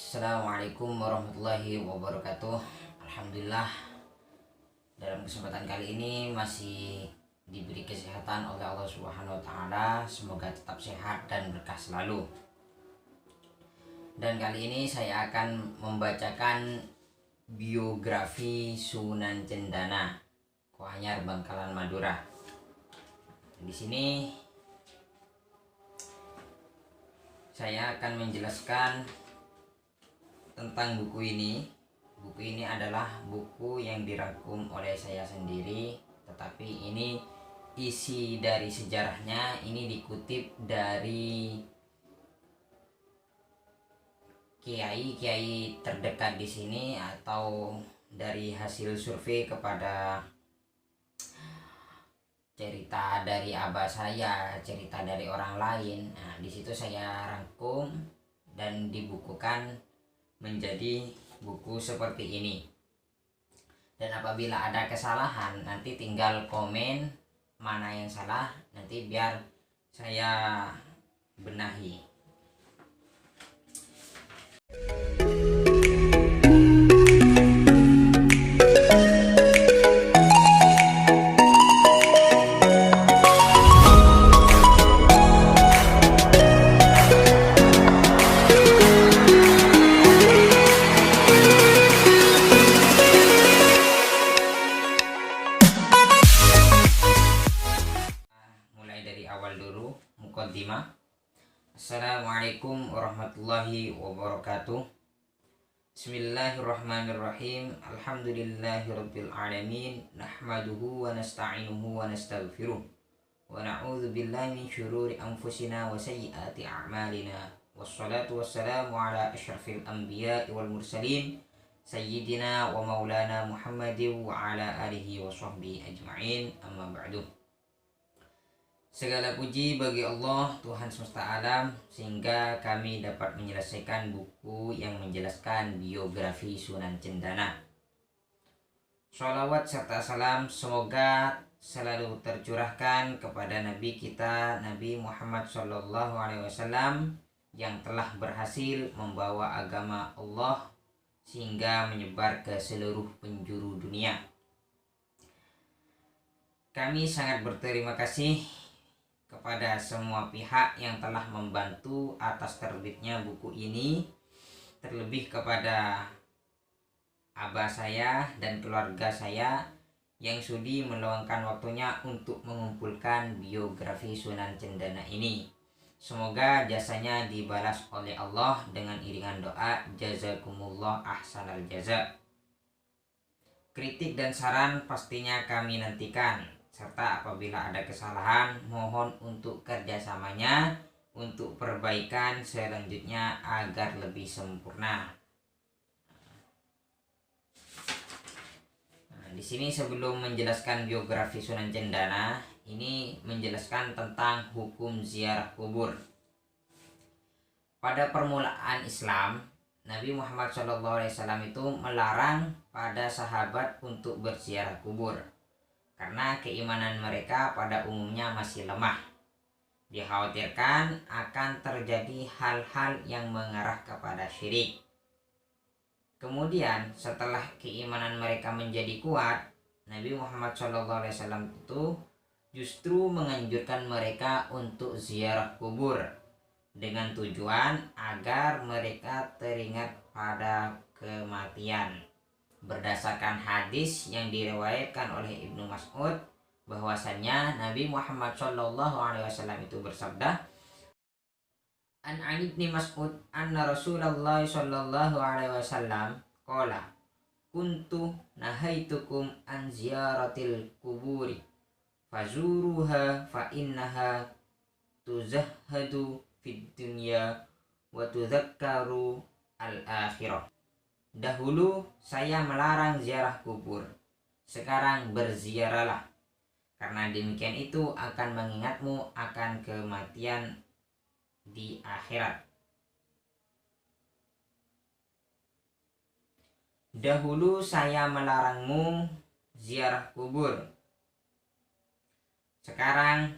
Assalamualaikum warahmatullahi wabarakatuh. Alhamdulillah, dalam kesempatan kali ini masih diberi kesehatan oleh Allah Subhanahu wa taala. Semoga tetap sehat dan berkah selalu. Dan kali ini saya akan membacakan biografi Sunan Cendana, Koanyar, Bangkalan, Madura. Di sini saya akan menjelaskan tentang buku ini. Buku ini adalah buku yang dirangkum oleh saya sendiri, tetapi ini isi dari sejarahnya ini dikutip dari kiai-kiai terdekat di sini atau dari hasil survei kepada cerita dari abah saya, cerita dari orang lain. Nah, di situ saya rangkum dan dibukukan menjadi buku seperti ini. Dan apabila ada kesalahan, nanti tinggal komen mana yang salah, nanti biar saya benahi. Mukaddimah. Assalamualaikum warahmatullahi wabarakatuh. Bismillahirrahmanirrahim. Alhamdulillahirabbil alamin. Nahmaduhu wa nasta'inuhu wa nastaghfiruh. Wa na'udzu billahi min syururi anfusina wa sayyiati a'malina. Wassalatu wassalamu ala asyrafil anbiya'i wal mursalin sayyidina wa maulana Muhammadin wa ala alihi wa sahbihi ajma'in. Amma ba'du. Segala puji bagi Allah, Tuhan semesta alam, sehingga kami dapat menyelesaikan buku yang menjelaskan biografi Sunan Cendana. Sholawat serta salam semoga selalu tercurahkan kepada Nabi kita, Nabi Muhammad SAW, yang telah berhasil membawa agama Allah sehingga menyebar ke seluruh penjuru dunia. Kami sangat berterima kasih kepada semua pihak yang telah membantu atas terbitnya buku ini, terlebih kepada abah saya dan keluarga saya yang sudi meluangkan waktunya untuk mengumpulkan biografi Sunan Cendana ini. Semoga jasanya dibalas oleh Allah dengan iringan doa jazakumullah ahsanal jaza. Kritik dan saran pastinya kami nantikan, serta apabila ada kesalahan mohon untuk kerjasamanya untuk perbaikan selanjutnya agar lebih sempurna. Nah, di sini sebelum menjelaskan biografi Sunan Cendana, ini menjelaskan tentang hukum ziarah kubur. Pada permulaan Islam, Nabi Muhammad SAW itu melarang pada sahabat untuk berziarah kubur karena keimanan mereka pada umumnya masih lemah. Dikhawatirkan akan terjadi hal-hal yang mengarah kepada syirik. Kemudian setelah keimanan mereka menjadi kuat, Nabi Muhammad SAW itu justru menganjurkan mereka untuk ziarah kubur dengan tujuan agar mereka teringat pada kematian. Berdasarkan hadis yang diriwayatkan oleh Ibnu Mas'ud bahwasannya Nabi Muhammad SAW itu bersabda, An Ibnu Mas'ud anna Rasulullah SAW qala kuntu nahaitukum an ziyaratil kuburi fazuruha fa innaha tuzahhadu fid dunya wa tudzakkaru al akhirah. Dahulu saya melarang ziarah kubur, sekarang berziarahlah, karena demikian itu akan mengingatmu akan kematian di akhirat. Dahulu saya melarangmu ziarah kubur, sekarang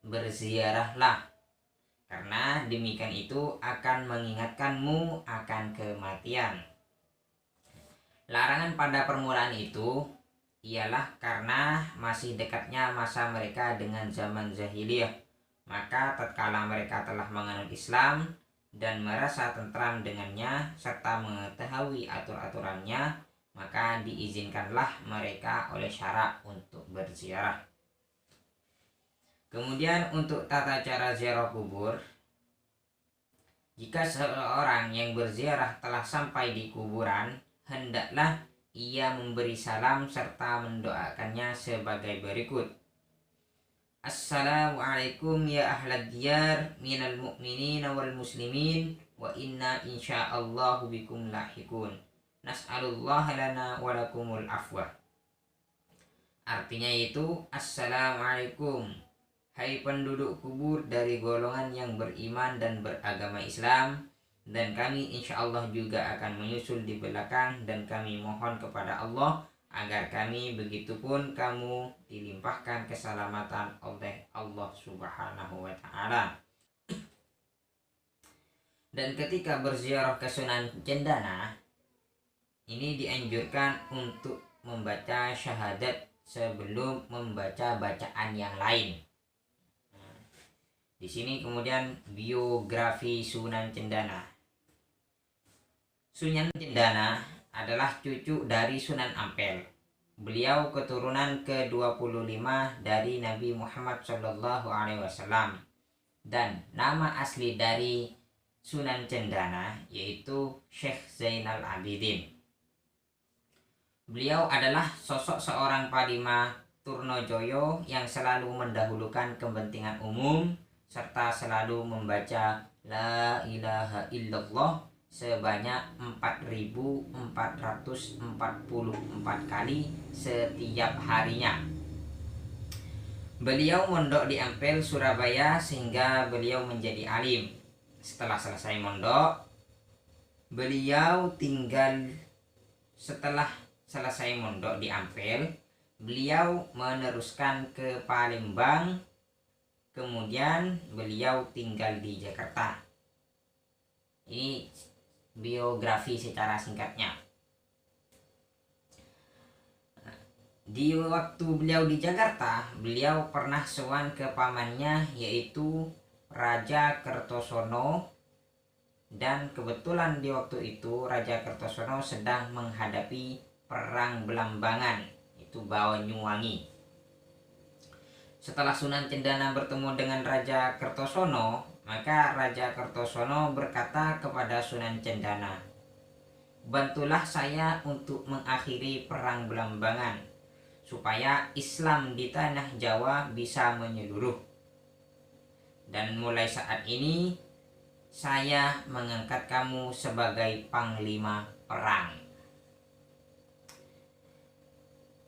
berziarahlah, karena demikian itu akan mengingatkanmu akan kematian. Larangan pada permulaan itu ialah karena masih dekatnya masa mereka dengan zaman jahiliyah. Maka tatkala mereka telah menganut Islam dan merasa tentram dengannya serta mengetahui atur-aturannya, maka diizinkanlah mereka oleh syara untuk berziarah. Kemudian untuk tata cara ziarah kubur, jika seorang yang berziarah telah sampai di kuburan, hendaklah ia memberi salam serta mendoakannya sebagai berikut. Assalamualaikum ya ahlad diyar minal mu'minina wal muslimin wa inna insyaallahu bikum lahikun. Nas'alullah lana wa lakumul afwa. Artinya itu, Assalamualaikum, hai penduduk kubur dari golongan yang beriman dan beragama Islam, dan kami insya Allah juga akan menyusul di belakang, dan kami mohon kepada Allah agar kami begitupun kamu dilimpahkan keselamatan oleh Allah Subhanahu wa Ta'ala. Dan ketika berziarah ke Sunan Cendana, ini dianjurkan untuk membaca syahadat sebelum membaca bacaan yang lain. Di sini kemudian biografi Sunan Cendana. Sunan Cendana adalah cucu dari Sunan Ampel. Beliau keturunan ke-25 dari Nabi Muhammad SAW. Dan nama asli dari Sunan Cendana yaitu Syekh Zainal Abidin. Beliau adalah sosok seorang Padima Turnojoyo yang selalu mendahulukan kepentingan umum serta selalu membaca La ilaha illallah sebanyak 4.444 kali setiap harinya. Beliau mondok di Ampel, Surabaya sehingga beliau menjadi alim. Setelah selesai mondok, setelah selesai mondok di Ampel, beliau meneruskan ke Palembang, kemudian beliau tinggal di Jakarta. Ini biografi secara singkatnya. Di waktu beliau di Jakarta, beliau pernah sowan ke pamannya yaitu Raja Kertosono, dan kebetulan di waktu itu Raja Kertosono sedang menghadapi perang Belambangan, itu Banyuwangi. Setelah Sunan Cendana bertemu dengan Raja Kertosono, maka Raja Kertosono berkata kepada Sunan Cendana, bantulah saya untuk mengakhiri perang Belambangan, supaya Islam di tanah Jawa bisa menyeluruh. Dan mulai saat ini, saya mengangkat kamu sebagai panglima perang.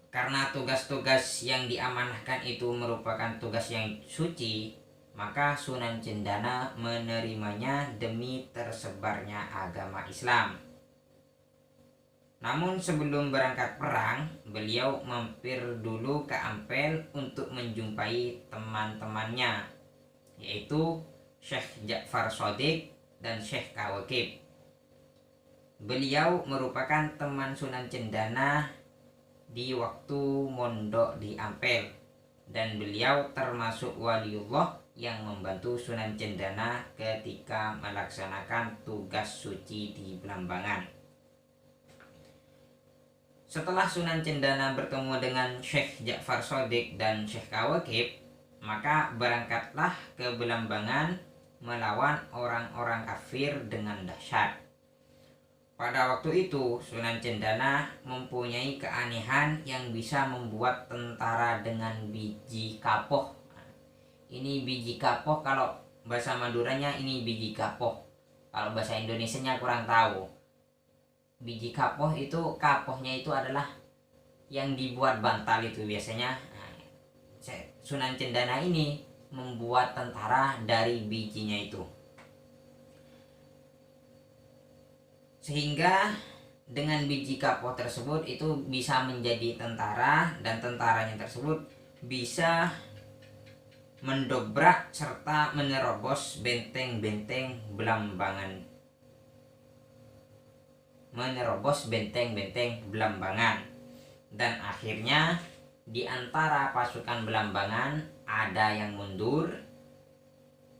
Karena tugas-tugas yang diamanahkan itu merupakan tugas yang suci, maka Sunan Cendana menerimanya demi tersebarnya agama Islam. Namun sebelum berangkat perang, beliau mampir dulu ke Ampel untuk menjumpai teman-temannya, yaitu Syekh Ja'far Shadiq dan Syekh Kawakib. Beliau merupakan teman Sunan Cendana di waktu mondok di Ampel, dan beliau termasuk waliullah yang membantu Sunan Cendana ketika melaksanakan tugas suci di Belambangan. Setelah Sunan Cendana bertemu dengan Syekh Ja'far Shadiq dan Syekh Kawakib, maka berangkatlah ke Belambangan melawan orang-orang kafir dengan dahsyat. Pada waktu itu Sunan Cendana mempunyai keanehan yang bisa membuat tentara dengan biji kapoh. Ini biji kapoh, kalau bahasa Maduranya ini biji kapoh. Kalau bahasa Indonesianya kurang tahu. Biji kapoh itu, kapohnya itu adalah yang dibuat bantal itu biasanya. Sunan Cendana ini membuat tentara dari bijinya itu. Sehingga dengan biji kapoh tersebut itu bisa menjadi tentara, dan tentaranya tersebut bisa mendobrak serta menerobos benteng-benteng Belambangan. Dan akhirnya di antara pasukan Belambangan ada yang mundur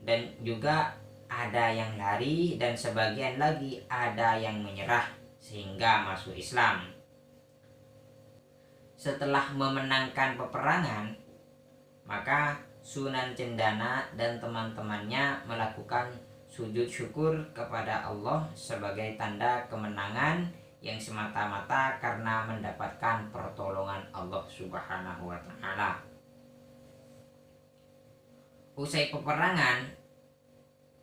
dan juga ada yang lari, dan sebagian lagi ada yang menyerah sehingga masuk Islam. Setelah memenangkan peperangan, maka Sunan Cendana dan teman-temannya melakukan sujud syukur kepada Allah sebagai tanda kemenangan yang semata-mata karena mendapatkan pertolongan Allah Subhanahu wa Ta'ala. Usai peperangan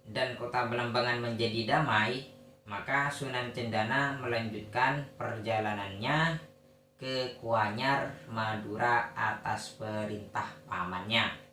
dan kota Belambangan menjadi damai, maka Sunan Cendana melanjutkan perjalanannya ke Kuanyar, Madura atas perintah pamannya.